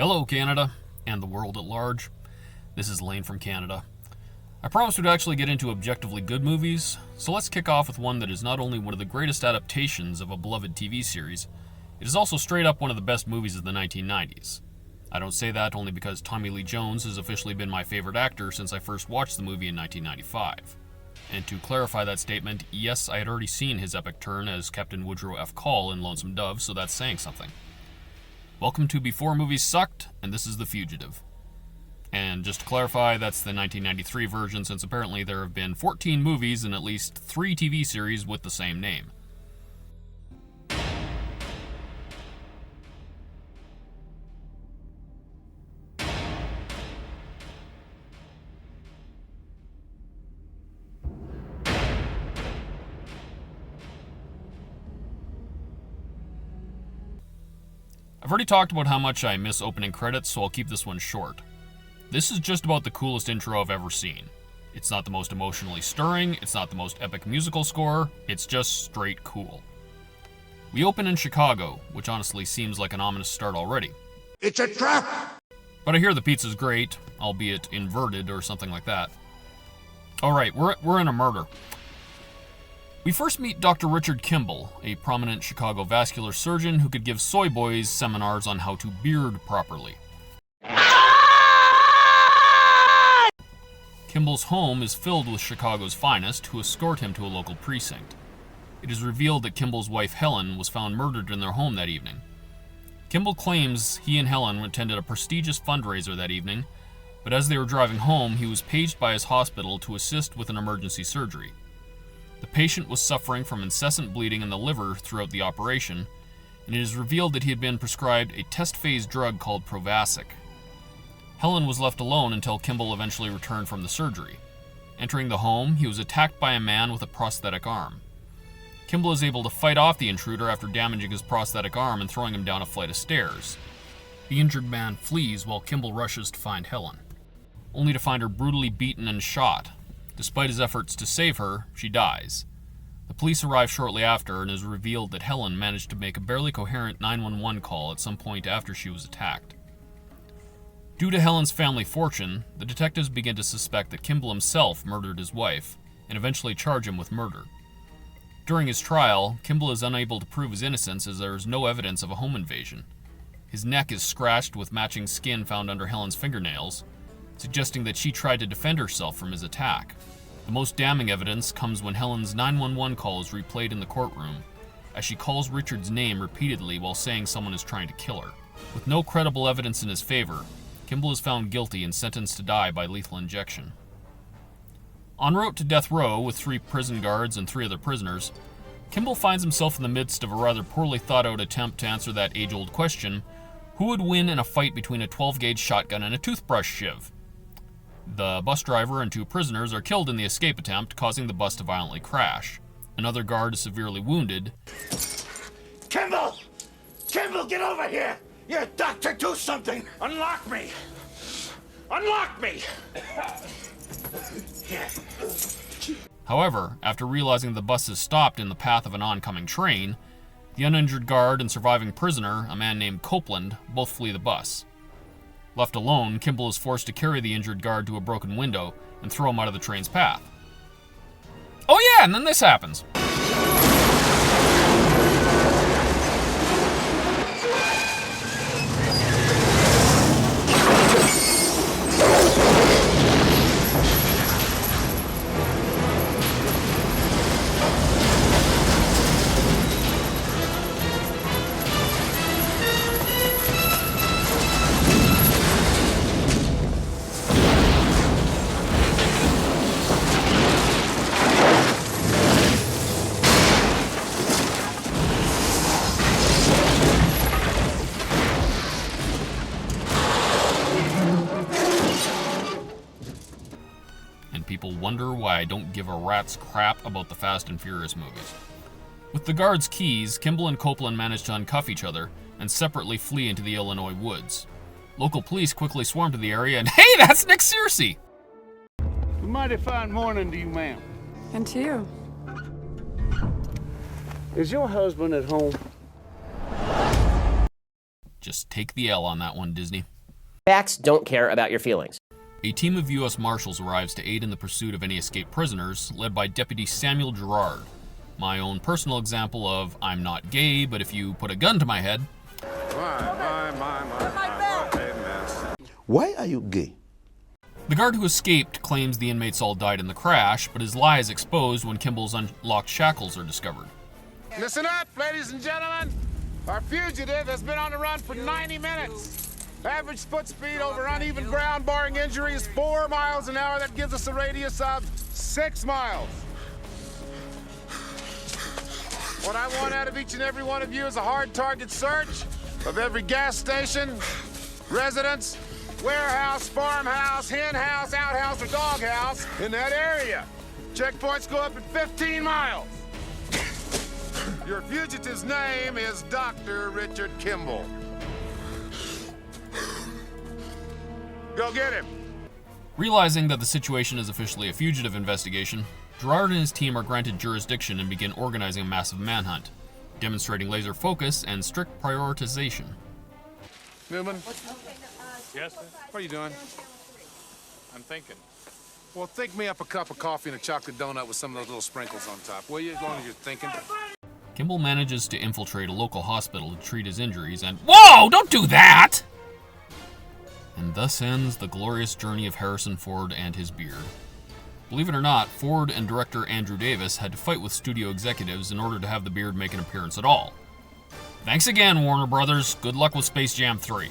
Hello, Canada, and the world at large. This is Lane from Canada. I promised we'd actually get into objectively good movies, so let's kick off with one that is not only one of the greatest adaptations of a beloved TV series, it is also straight up one of the best movies of the 1990s. I don't say that only because Tommy Lee Jones has officially been my favorite actor since I first watched the movie in 1995. And to clarify that statement, yes, I had already seen his epic turn as Captain Woodrow F. Call in Lonesome Dove, so that's saying something. Welcome to Before Movies Sucked, and this is The Fugitive. And just to clarify, that's the 1993 version, since apparently there have been 14 movies and at least 3 TV series with the same name. I've already talked about how much I miss opening credits, so I'll keep this one short. This is just about the coolest intro I've ever seen. It's not the most emotionally stirring, it's not the most epic musical score, it's just straight cool. We open in Chicago, which honestly seems like an ominous start already. It's a trap! But I hear the pizza's great, albeit inverted or something like that. Alright, we're in a murder. We first meet Dr. Richard Kimball, a prominent Chicago vascular surgeon who could give soy boys seminars on how to beard properly. Kimball's home is filled with Chicago's finest, who escort him to a local precinct. It is revealed that Kimball's wife Helen was found murdered in their home that evening. Kimball claims he and Helen attended a prestigious fundraiser that evening, but as they were driving home, he was paged by his hospital to assist with an emergency surgery. The patient was suffering from incessant bleeding in the liver throughout the operation, and it is revealed that he had been prescribed a test-phase drug called Provasic. Helen was left alone until Kimball eventually returned from the surgery. Entering the home, he was attacked by a man with a prosthetic arm. Kimball is able to fight off the intruder after damaging his prosthetic arm and throwing him down a flight of stairs. The injured man flees while Kimball rushes to find Helen, only to find her brutally beaten and shot. Despite his efforts to save her, she dies. The police arrive shortly after, and it is revealed that Helen managed to make a barely coherent 911 call at some point after she was attacked. Due to Helen's family fortune, the detectives begin to suspect that Kimball himself murdered his wife, and eventually charge him with murder. During his trial, Kimball is unable to prove his innocence as there is no evidence of a home invasion. His neck is scratched with matching skin found under Helen's fingernails, suggesting that she tried to defend herself from his attack. The most damning evidence comes when Helen's 911 call is replayed in the courtroom, as she calls Richard's name repeatedly while saying someone is trying to kill her. With no credible evidence in his favor, Kimball is found guilty and sentenced to die by lethal injection. En route to death row with 3 prison guards and 3 other prisoners, Kimball finds himself in the midst of a rather poorly thought-out attempt to answer that age-old question: who would win in a fight between a 12-gauge shotgun and a toothbrush shiv? The bus driver and 2 prisoners are killed in the escape attempt, causing the bus to violently crash. Another guard is severely wounded. Kimball! Kimball, get over here! You're a doctor, do something! Unlock me! Unlock me! However, after realizing the bus is stopped in the path of an oncoming train, the uninjured guard and surviving prisoner, a man named Copeland, both flee the bus. Left alone, Kimball is forced to carry the injured guard to a broken window and throw him out of the train's path. Oh yeah, and then this happens. People wonder why I don't give a rat's crap about the Fast and Furious movies. With the guards' keys, Kimball and Copeland manage to uncuff each other and separately flee into the Illinois woods. Local police quickly swarm to the area and, hey, that's Nick Searcy! A mighty fine morning to you, ma'am. And to you. Is your husband at home? Just take the L on that one, Disney. Facts don't care about your feelings. A team of U.S. Marshals arrives to aid in the pursuit of any escaped prisoners, led by Deputy Samuel Gerard. My own personal example of, I'm not gay, but if you put a gun to my head... Why are you gay? The guard who escaped claims the inmates all died in the crash, but his lie is exposed when Kimball's unlocked shackles are discovered. Listen up, ladies and gentlemen. Our fugitive has been on the run for 90 minutes. Average foot speed over uneven ground, barring injury, is 4 miles an hour. That gives us a radius of 6 miles. What I want out of each and every one of you is a hard target search of every gas station, residence, warehouse, farmhouse, hen house, outhouse, or doghouse in that area. Checkpoints go up at 15 miles. Your fugitive's name is Dr. Richard Kimball. Go get him. Realizing that the situation is officially a fugitive investigation, Gerard and his team are granted jurisdiction and begin organizing a massive manhunt, demonstrating laser focus and strict prioritization. Newman? Yes, sir? What are you doing? I'm thinking. Well, think me up a cup of coffee and a chocolate donut with some of those little sprinkles on top, will you, as long as you're thinking? Kimball manages to infiltrate a local hospital to treat his injuries and... Whoa! Don't do that! And thus ends the glorious journey of Harrison Ford and his beard. Believe it or not, Ford and director Andrew Davis had to fight with studio executives in order to have the beard make an appearance at all. Thanks again, Warner Brothers. Good luck with Space Jam 3.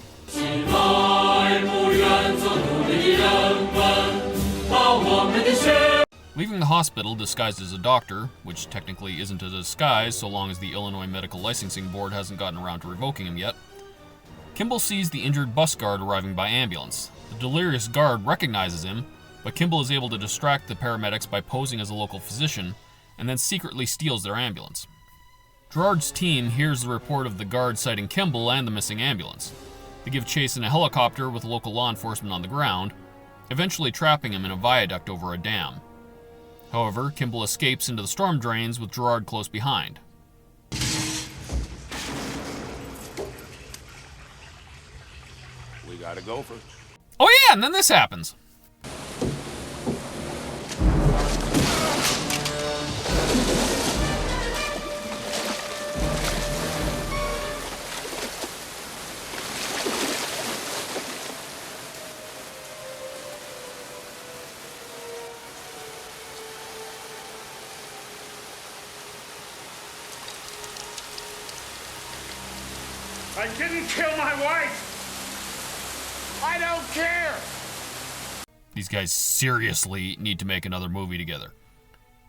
Leaving the hospital disguised as a doctor, which technically isn't a disguise so long as the Illinois Medical Licensing Board hasn't gotten around to revoking him yet, Kimball sees the injured bus guard arriving by ambulance. The delirious guard recognizes him, but Kimball is able to distract the paramedics by posing as a local physician, and then secretly steals their ambulance. Gerard's team hears the report of the guard sighting Kimball and the missing ambulance. They give chase in a helicopter with local law enforcement on the ground, eventually trapping him in a viaduct over a dam. However, Kimball escapes into the storm drains with Gerard close behind. We gotta go for... Oh yeah, and then this happens. I didn't kill my wife! I don't care! These guys seriously need to make another movie together.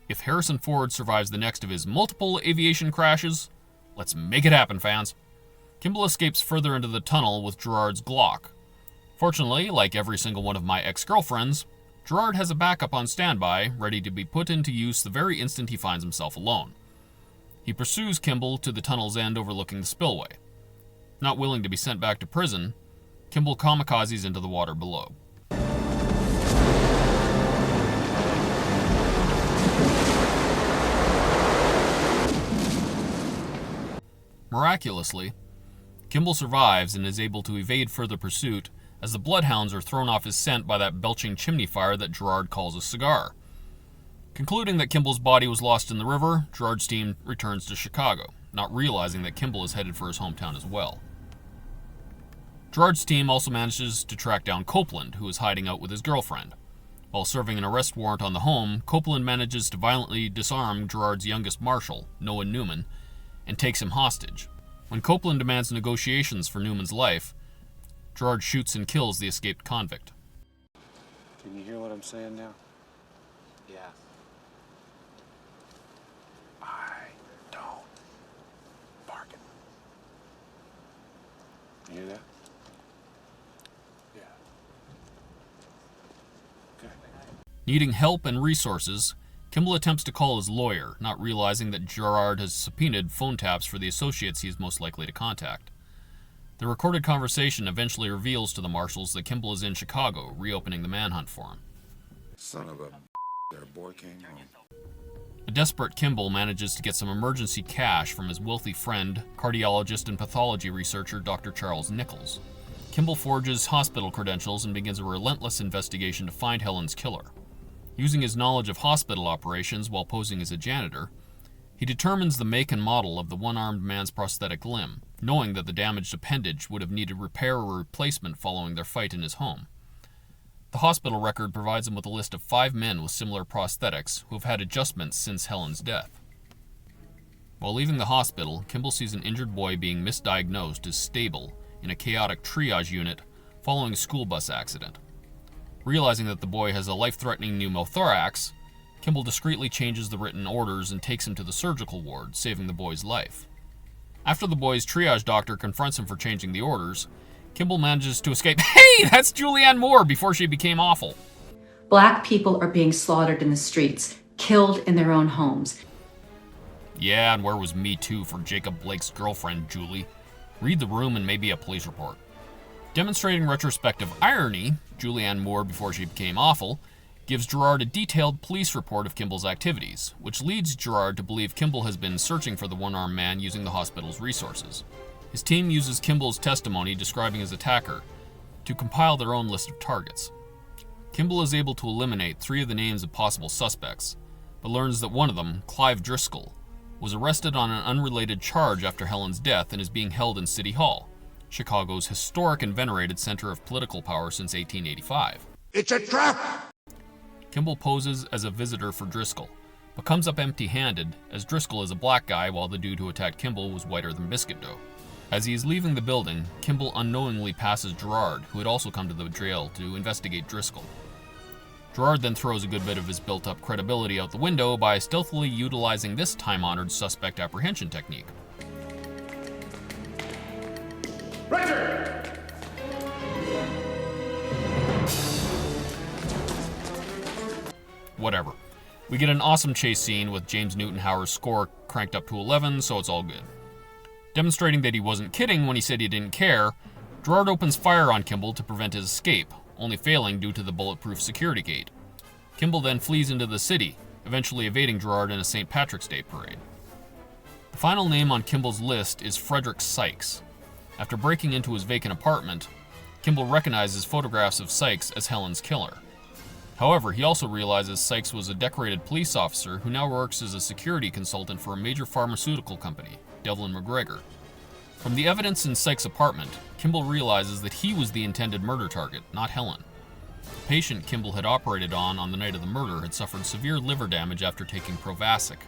If Harrison Ford survives the next of his multiple aviation crashes, let's make it happen, fans. Kimball escapes further into the tunnel with Gerard's Glock. Fortunately, like every single one of my ex-girlfriends, Gerard has a backup on standby, ready to be put into use the very instant he finds himself alone. He pursues Kimball to the tunnel's end overlooking the spillway. Not willing to be sent back to prison, Kimball kamikazes into the water below. Miraculously, Kimball survives and is able to evade further pursuit as the bloodhounds are thrown off his scent by that belching chimney fire that Gerard calls a cigar. Concluding that Kimball's body was lost in the river, Gerard's team returns to Chicago, not realizing that Kimball is headed for his hometown as well. Gerard's team also manages to track down Copeland, who is hiding out with his girlfriend. While serving an arrest warrant on the home, Copeland manages to violently disarm Gerard's youngest marshal, Noah Newman, and takes him hostage. When Copeland demands negotiations for Newman's life, Gerard shoots and kills the escaped convict. Can you hear what I'm saying now? Yeah. I don't bargain. You hear that? Yeah. Okay. Needing help and resources, Kimball attempts to call his lawyer, not realizing that Gerard has subpoenaed phone taps for the associates he is most likely to contact. The recorded conversation eventually reveals to the marshals that Kimball is in Chicago, reopening the manhunt for him. Son of a... Their boy came home. desperate Kimball manages to get some emergency cash from his wealthy friend, cardiologist and pathology researcher Dr. Charles Nichols. Kimball forges hospital credentials and begins a relentless investigation to find Helen's killer. Using his knowledge of hospital operations while posing as a janitor, he determines the make and model of the one-armed man's prosthetic limb, knowing that the damaged appendage would have needed repair or replacement following their fight in his home. The hospital record provides him with a list of 5 men with similar prosthetics who have had adjustments since Helen's death. While leaving the hospital, Kimball sees an injured boy being misdiagnosed as stable in a chaotic triage unit following a school bus accident. Realizing that the boy has a life-threatening pneumothorax, Kimball discreetly changes the written orders and takes him to the surgical ward, saving the boy's life. After the boy's triage doctor confronts him for changing the orders, Kimball manages to escape. Hey, that's Julianne Moore before she became awful. Black people are being slaughtered in the streets, killed in their own homes. Yeah, and where was Me Too for Jacob Blake's girlfriend, Julie? Read the room and maybe a police report. Demonstrating retrospective irony, Julianne Moore before she became awful gives Gerard a detailed police report of Kimball's activities, which leads Gerard to believe Kimball has been searching for the one-armed man using the hospital's resources. His team uses Kimball's testimony describing his attacker to compile their own list of targets. Kimball is able to eliminate 3 of the names of possible suspects, but learns that one of them, Clive Driscoll, was arrested on an unrelated charge after Helen's death and is being held in City Hall, Chicago's historic and venerated center of political power since 1885. It's a trap! Kimball poses as a visitor for Driscoll, but comes up empty-handed as Driscoll is a black guy while the dude who attacked Kimball was whiter than biscuit dough. As he is leaving the building, Kimball unknowingly passes Gerard, who had also come to the jail to investigate Driscoll. Gerard then throws a good bit of his built-up credibility out the window by stealthily utilizing this time-honored suspect apprehension technique. Richard! Whatever. We get an awesome chase scene with James Newton Howard's score cranked up to 11, so it's all good. Demonstrating that he wasn't kidding when he said he didn't care, Gerard opens fire on Kimball to prevent his escape, only failing due to the bulletproof security gate. Kimball then flees into the city, eventually evading Gerard in a St. Patrick's Day parade. The final name on Kimball's list is Frederick Sykes. After breaking into his vacant apartment, Kimball recognizes photographs of Sykes as Helen's killer. However, he also realizes Sykes was a decorated police officer who now works as a security consultant for a major pharmaceutical company, Devlin McGregor. From the evidence in Sykes' apartment, Kimball realizes that he was the intended murder target, not Helen. The patient Kimball had operated on the night of the murder had suffered severe liver damage after taking Provasic,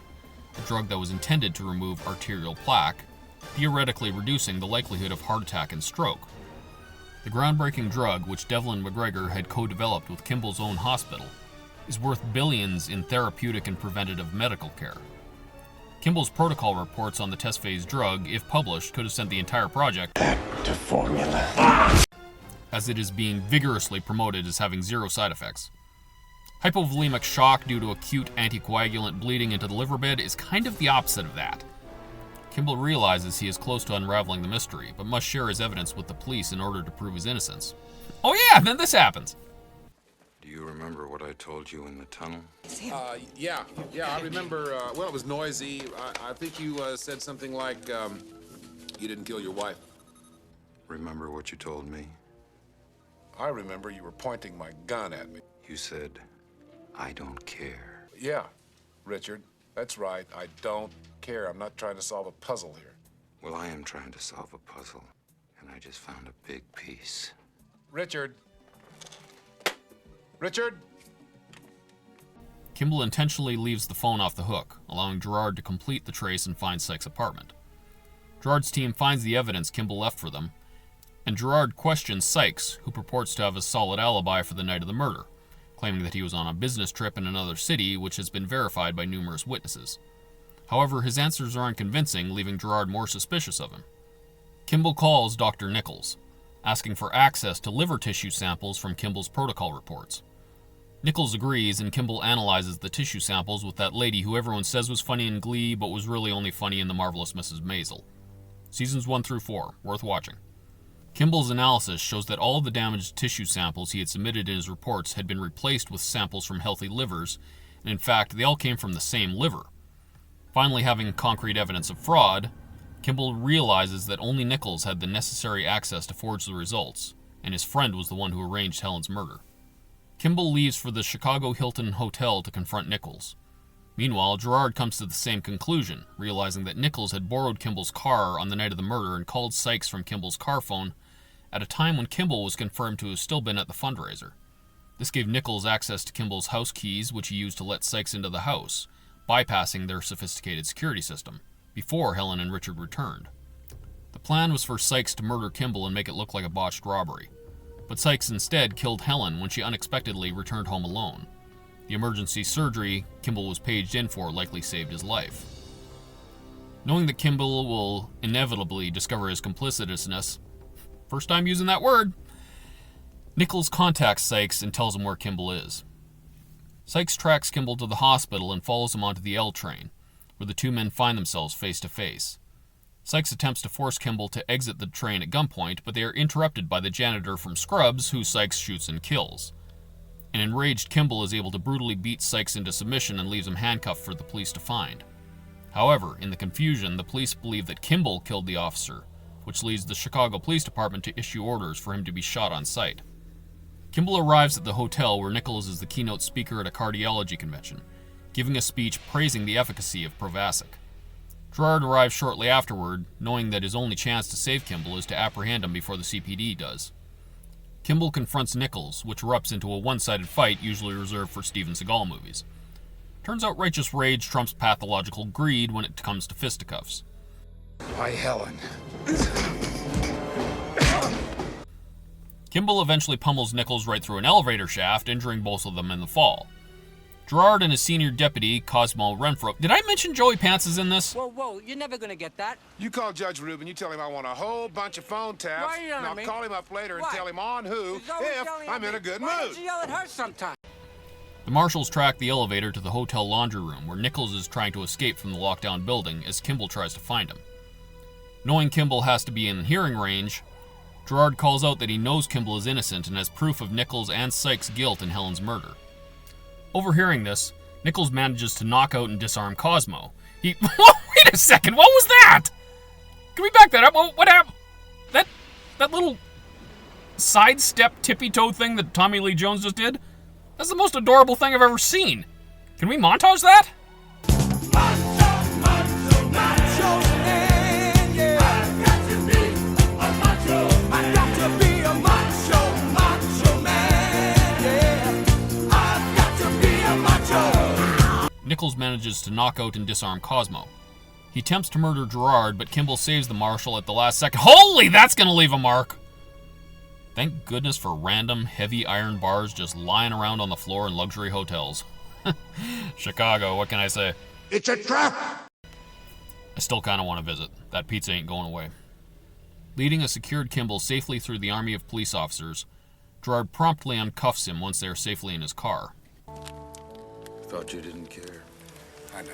a drug that was intended to remove arterial plaque, theoretically reducing the likelihood of heart attack and stroke. The groundbreaking drug, which Devlin McGregor had co-developed with Kimball's own hospital, is worth billions in therapeutic and preventative medical care. Kimball's protocol reports on the test phase drug, if published, could have sent the entire project Back to formula. as it is being vigorously promoted as having 0 side effects. Hypovolemic shock due to acute anticoagulant bleeding into the liver bed is kind of the opposite of that. Kimball realizes he is close to unraveling the mystery, but must share his evidence with the police in order to prove his innocence. Oh yeah, then this happens. Do you remember what I told you in the tunnel? Yeah, I remember, well, it was noisy. I think you said something like, you didn't kill your wife. Remember what you told me? I remember you were pointing my gun at me. You said, I don't care. Yeah, Richard, that's right. I don't care. I'm not trying to solve a puzzle here. Well, I am trying to solve a puzzle, and I just found a big piece. Richard? Richard? Kimball intentionally leaves the phone off the hook, allowing Gerard to complete the trace and find Sykes' apartment. Gerard's team finds the evidence Kimball left for them, and Gerard questions Sykes, who purports to have a solid alibi for the night of the murder, claiming that he was on a business trip in another city, which has been verified by numerous witnesses. However, his answers are unconvincing, leaving Gerard more suspicious of him. Kimball calls Dr. Nichols, asking for access to liver tissue samples from Kimball's protocol reports. Nichols agrees, and Kimball analyzes the tissue samples with that lady who everyone says was funny in Glee, but was really only funny in The Marvelous Mrs. Maisel. Seasons 1 through 4, worth watching. Kimball's analysis shows that all of the damaged tissue samples he had submitted in his reports had been replaced with samples from healthy livers, and in fact, they all came from the same liver, Finally having concrete evidence of fraud, Kimball realizes that only Nichols had the necessary access to forge the results, and his friend was the one who arranged Helen's murder. Kimball leaves for the Chicago Hilton Hotel to confront Nichols. Meanwhile, Gerard comes to the same conclusion, realizing that Nichols had borrowed Kimball's car on the night of the murder and called Sykes from Kimball's car phone at a time when Kimball was confirmed to have still been at the fundraiser. This gave Nichols access to Kimball's house keys, which he used to let Sykes into the house, bypassing their sophisticated security system, before Helen and Richard returned. The plan was for Sykes to murder Kimball and make it look like a botched robbery, but Sykes instead killed Helen when she unexpectedly returned home alone. The emergency surgery Kimball was paged in for likely saved his life. Knowing that Kimball will inevitably discover his complicitousness, first time using that word, Nichols contacts Sykes and tells him where Kimball is. Sykes tracks Kimball to the hospital and follows him onto the L train, where the two men find themselves face to face. Sykes attempts to force Kimball to exit the train at gunpoint, but they are interrupted by the janitor from Scrubs, who Sykes shoots and kills. An enraged Kimball is able to brutally beat Sykes into submission and leaves him handcuffed for the police to find. However, in the confusion, the police believe that Kimball killed the officer, which leads the Chicago Police Department to issue orders for him to be shot on sight. Kimball arrives at the hotel where Nichols is the keynote speaker at a cardiology convention, giving a speech praising the efficacy of Provasic. Gerard arrives shortly afterward, knowing that his only chance to save Kimball is to apprehend him before the CPD does. Kimball confronts Nichols, which erupts into a one-sided fight usually reserved for Steven Seagal movies. Turns out righteous rage trumps pathological greed when it comes to fisticuffs. Why, Helen? Kimball eventually pummels Nichols right through an elevator shaft, injuring both of them in the fall. Gerard and his senior deputy, Cosmo Renfro... Did I mention Joey Pants is in this? Whoa, you're never gonna get that. You call Judge Rubin, you tell him I want a whole bunch of phone taps, Why are you yelling and I'll at me? call him up later Why? and tell him on who, He's always if yelling at I'm in me. a good Why mood. don't you yell at her sometime? The marshals track the elevator to the hotel laundry room, where Nichols is trying to escape from the lockdown building as Kimball tries to find him. Knowing Kimball has to be in hearing range, Gerard calls out that he knows Kimball is innocent and has proof of Nichols' and Sykes' guilt in Helen's murder. Overhearing this, Nichols manages to knock out and disarm Cosmo. Wait a second, what was that? Can we back that up? What happened? That little sidestep tippy-toe thing that Tommy Lee Jones just did? That's the most adorable thing I've ever seen. Can we montage that? Nichols manages to knock out and disarm Cosmo. He attempts to murder Gerard, but Kimball saves the marshal at the last second. Holy, that's gonna leave a mark! Thank goodness for random, heavy iron bars just lying around on the floor in luxury hotels. Chicago, what can I say? It's a trap! I still kinda want to visit. That pizza ain't going away. Leading a secured Kimball safely through the army of police officers, Gerard promptly uncuffs him once they are safely in his car. Thought you didn't care. I don't.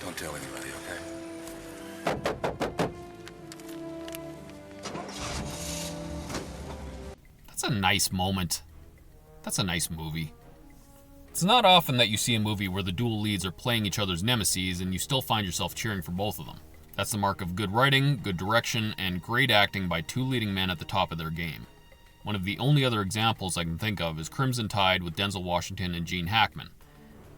Don't tell anybody, okay? That's a nice moment. That's a nice movie. It's not often that you see a movie where the dual leads are playing each other's nemeses and you still find yourself cheering for both of them. That's the mark of good writing, good direction, and great acting by two leading men at the top of their game. One of the only other examples I can think of is Crimson Tide with Denzel Washington and Gene Hackman.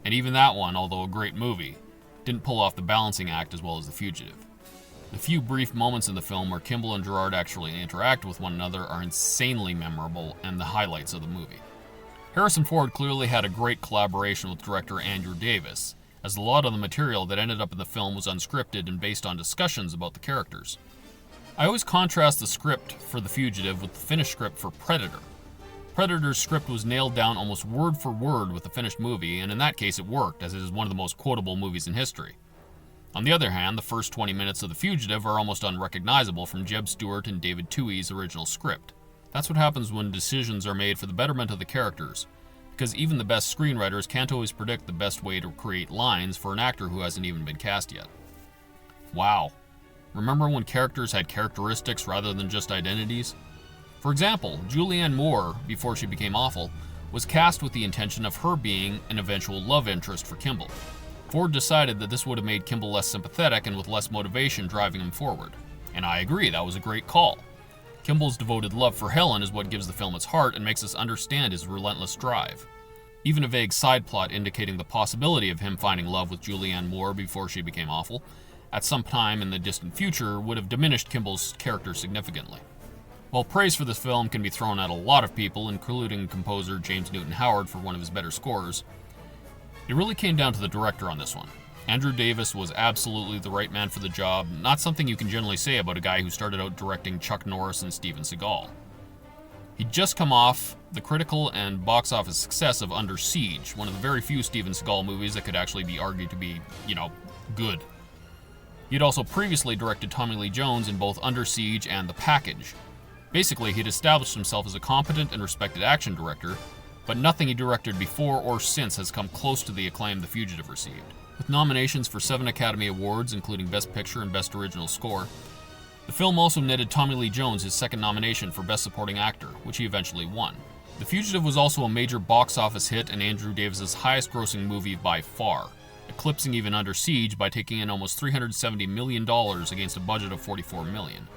And even that one, although a great movie, didn't pull off the balancing act as well as The Fugitive. The few brief moments in the film where Kimball and Gerard actually interact with one another are insanely memorable and the highlights of the movie. Harrison Ford clearly had a great collaboration with director Andrew Davis, as a lot of the material that ended up in the film was unscripted and based on discussions about the characters. I always contrast the script for The Fugitive with the finished script for Predator. Predator's script was nailed down almost word for word with the finished movie, and in that case it worked, as it is one of the most quotable movies in history. On the other hand, the first 20 minutes of The Fugitive are almost unrecognizable from Jeb Stewart and David Twohy's original script. That's what happens when decisions are made for the betterment of the characters, because even the best screenwriters can't always predict the best way to create lines for an actor who hasn't even been cast yet. Wow. Remember when characters had characteristics rather than just identities? For example, Julianne Moore, before she became awful, was cast with the intention of her being an eventual love interest for Kimball. Ford decided that this would have made Kimball less sympathetic and with less motivation driving him forward. And I agree, that was a great call. Kimball's devoted love for Helen is what gives the film its heart and makes us understand his relentless drive. Even a vague side plot indicating the possibility of him finding love with Julianne Moore before she became awful, at some time in the distant future, would have diminished Kimball's character significantly. While praise for this film can be thrown at a lot of people, including composer James Newton Howard for one of his better scores, it really came down to the director on this one. Andrew Davis was absolutely the right man for the job, not something you can generally say about a guy who started out directing Chuck Norris and Steven Seagal. He'd just come off the critical and box office success of Under Siege, one of the very few Steven Seagal movies that could actually be argued to be, good. He'd also previously directed Tommy Lee Jones in both Under Siege and The Package. Basically, he'd established himself as a competent and respected action director, but nothing he directed before or since has come close to the acclaim The Fugitive received. With nominations for 7 Academy Awards, including Best Picture and Best Original Score, the film also netted Tommy Lee Jones his second nomination for Best Supporting Actor, which he eventually won. The Fugitive was also a major box office hit and Andrew Davis' highest-grossing movie by far, eclipsing even Under Siege by taking in almost $370 million against a budget of $44 million.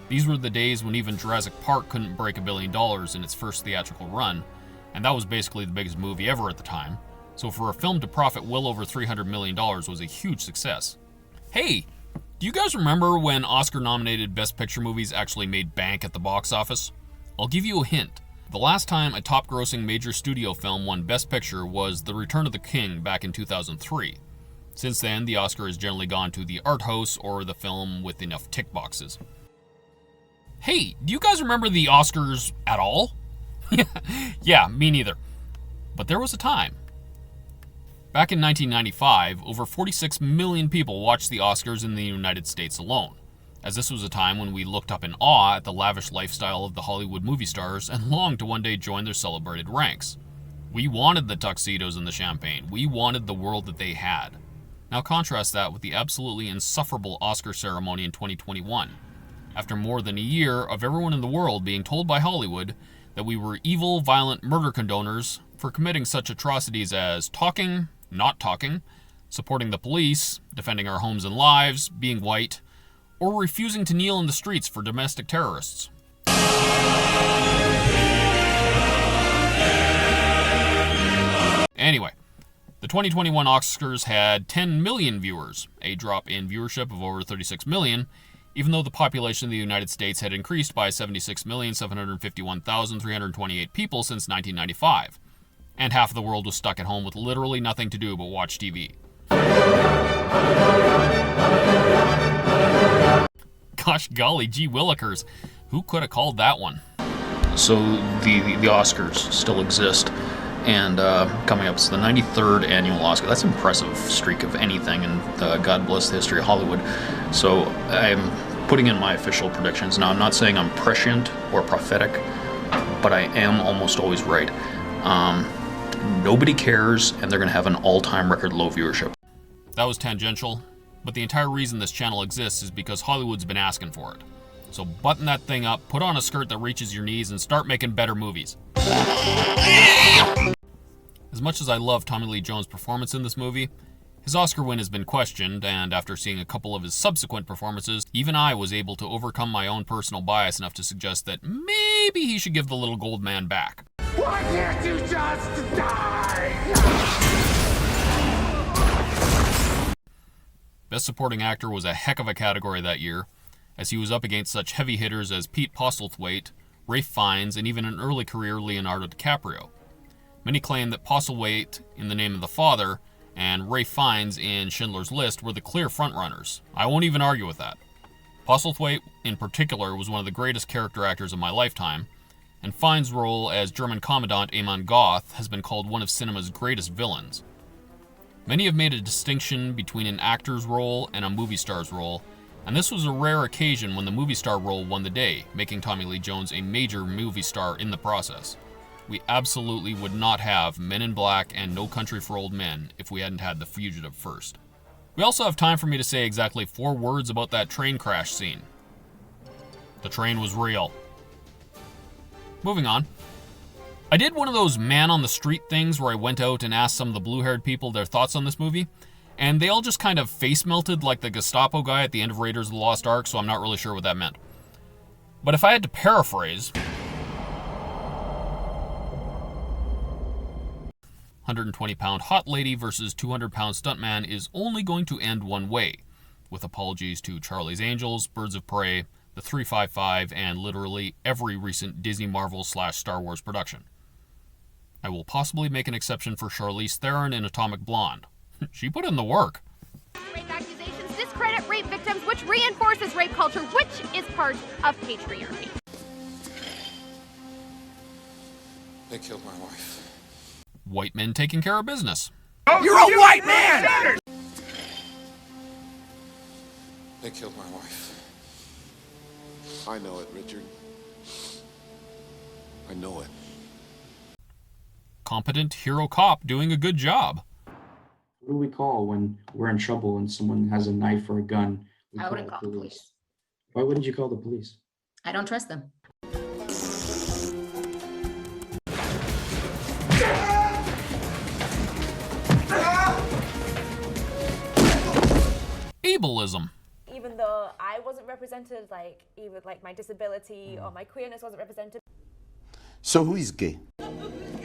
These were the days when even Jurassic Park couldn't break $1 billion in its first theatrical run, and that was basically the biggest movie ever at the time, so for a film to profit well over $300 million was a huge success. Hey! Do you guys remember when Oscar-nominated Best Picture movies actually made bank at the box office? I'll give you a hint. The last time a top-grossing major studio film won Best Picture was The Return of the King back in 2003. Since then, the Oscar has generally gone to the art house or the film with enough tick boxes. Hey, do you guys remember the Oscars at all? Yeah, me neither. But there was a time. Back in 1995, over 46 million people watched the Oscars in the United States alone, as this was a time when we looked up in awe at the lavish lifestyle of the Hollywood movie stars and longed to one day join their celebrated ranks. We wanted the tuxedos and the champagne. We wanted the world that they had. Now contrast that with the absolutely insufferable Oscar ceremony in 2021, after more than a year of everyone in the world being told by Hollywood that we were evil, violent murder condoners for committing such atrocities as talking, not talking, supporting the police, defending our homes and lives, being white, or refusing to kneel in the streets for domestic terrorists. Anyway, the 2021 Oscars had 10 million viewers, a drop in viewership of over 36 million, even though the population of the United States had increased by 76,751,328 people since 1995. And half of the world was stuck at home with literally nothing to do but watch TV. Gosh golly, gee willikers, who could have called that one? So the Oscars still exist, and coming up is the 93rd annual Oscar. That's an impressive streak of anything, and God bless the history of Hollywood. So I'm putting in my official predictions. Now, I'm not saying I'm prescient or prophetic, but I am almost always right. Nobody cares, and they're going to have an all-time record low viewership. That was Tangential, but the entire reason this channel exists is because Hollywood's been asking for it. So button that thing up, put on a skirt that reaches your knees, and start making better movies. As much as I love Tommy Lee Jones' performance in this movie, his Oscar win has been questioned, and after seeing a couple of his subsequent performances, even I was able to overcome my own personal bias enough to suggest that maybe he should give the little gold man back. Why can't you just die? Best Supporting Actor was a heck of a category that year, as he was up against such heavy hitters as Pete Postlethwaite, Ralph Fiennes, and even an early career Leonardo DiCaprio. Many claim that Postlethwaite in The Name of the Father and Ralph Fiennes in Schindler's List were the clear frontrunners. I won't even argue with that. Postlethwaite, in particular, was one of the greatest character actors of my lifetime, and Fiennes' role as German Commandant Amon Goth has been called one of cinema's greatest villains. Many have made a distinction between an actor's role and a movie star's role, and this was a rare occasion when the movie star role won the day, making Tommy Lee Jones a major movie star in the process. We absolutely would not have Men in Black and No Country for Old Men if we hadn't had The Fugitive first. We also have time for me to say exactly 4 words about that train crash scene. The train was real. Moving on. I did one of those man on the street things where I went out and asked some of the blue-haired people their thoughts on this movie, and they all just kind of face melted like the Gestapo guy at the end of Raiders of the Lost Ark, so I'm not really sure what that meant. But if I had to paraphrase, 120-pound hot lady versus 200-pound stuntman is only going to end one way, with apologies to Charlie's Angels, Birds of Prey, the 355, and literally every recent Disney Marvel/Star Wars production. I will possibly make an exception for Charlize Theron in Atomic Blonde. She put in the work. Rape accusations discredit rape victims, which reinforces rape culture, which is part of patriarchy. They killed my wife. White men taking care of business. You're a white man! They killed my wife. I know it, Richard. I know it. Competent hero cop doing a good job. Who do we call when we're in trouble and someone has a knife or a gun? I wouldn't call the police. Why wouldn't you call the police? I don't trust them. Ableism. Even though I wasn't represented, like even like my disability or my queerness wasn't represented. So who is gay?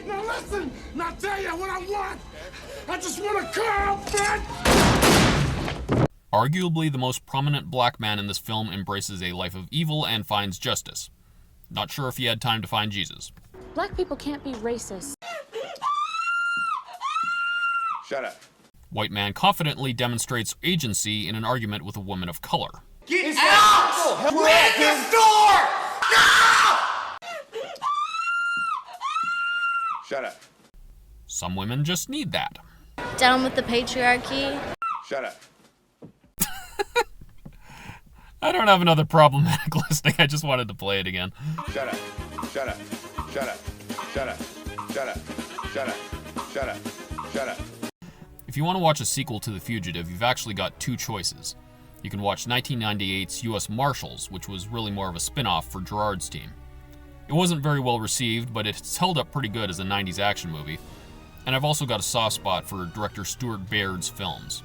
Now listen, now tell you what I want. I just want a car, bitch. Arguably the most prominent black man in this film embraces a life of evil and finds justice. Not sure if he had time to find Jesus. Black people can't be racist. Shut up. White man confidently demonstrates agency in an argument with a woman of color. Get out! We're at this door! No! Shut up. Some women just need that. Down with the patriarchy. Shut up. I don't have another problematic listing, I just wanted to play it again. Shut up. Shut up. Shut up. Shut up. Shut up. Shut up. Shut up. Shut up. If you want to watch a sequel to The Fugitive, you've actually got two choices. You can watch 1998's U.S. Marshals, which was really more of a spin-off for Gerard's team. It wasn't very well received, but it's held up pretty good as a 90s action movie. And I've also got a soft spot for director Stuart Baird's films.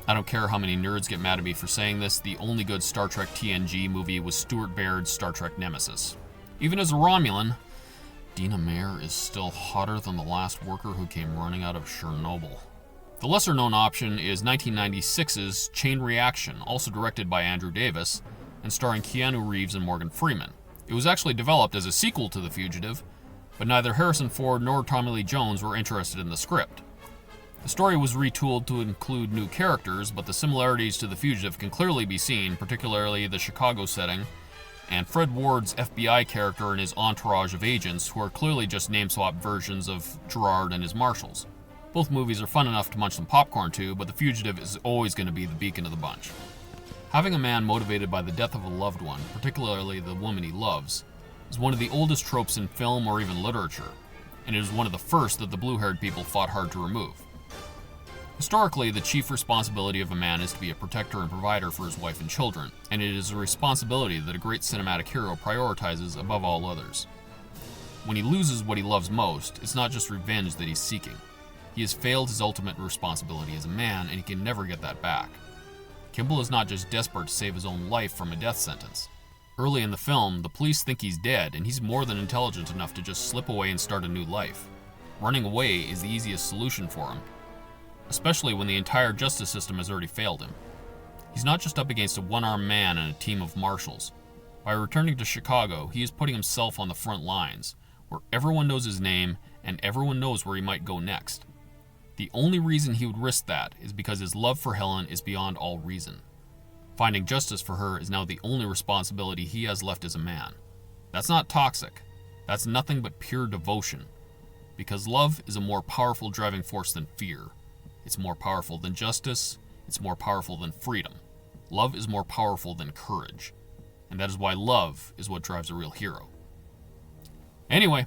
I don't care how many nerds get mad at me for saying this, the only good Star Trek TNG movie was Stuart Baird's Star Trek Nemesis. Even as a Romulan, Dina Meyer is still hotter than the last worker who came running out of Chernobyl. The lesser-known option is 1996's Chain Reaction, also directed by Andrew Davis, and starring Keanu Reeves and Morgan Freeman. It was actually developed as a sequel to The Fugitive, but neither Harrison Ford nor Tommy Lee Jones were interested in the script. The story was retooled to include new characters, but the similarities to The Fugitive can clearly be seen, particularly the Chicago setting, and Fred Ward's FBI character and his entourage of agents, who are clearly just name-swap versions of Gerard and his marshals. Both movies are fun enough to munch some popcorn to, but The Fugitive is always going to be the beacon of the bunch. Having a man motivated by the death of a loved one, particularly the woman he loves, is one of the oldest tropes in film or even literature, and it is one of the first that the blue-haired people fought hard to remove. Historically, the chief responsibility of a man is to be a protector and provider for his wife and children, and it is a responsibility that a great cinematic hero prioritizes above all others. When he loses what he loves most, it's not just revenge that he's seeking. He has failed his ultimate responsibility as a man, and he can never get that back. Kimball is not just desperate to save his own life from a death sentence. Early in the film, the police think he's dead, and he's more than intelligent enough to just slip away and start a new life. Running away is the easiest solution for him, especially when the entire justice system has already failed him. He's not just up against a one-armed man and a team of marshals. By returning to Chicago, he is putting himself on the front lines, where everyone knows his name and everyone knows where he might go next. The only reason he would risk that is because his love for Helen is beyond all reason. Finding justice for her is now the only responsibility he has left as a man. That's not toxic. That's nothing but pure devotion. Because love is a more powerful driving force than fear. It's more powerful than justice. It's more powerful than freedom. Love is more powerful than courage. And that is why love is what drives a real hero. Anyway,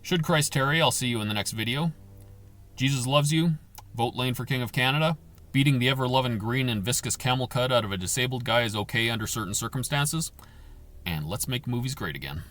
should Christ tarry, I'll see you in the next video. Jesus loves you. Vote Lane for King of Canada. Beating the ever-loving green and viscous camel cut out of a disabled guy is okay under certain circumstances. And let's make movies great again.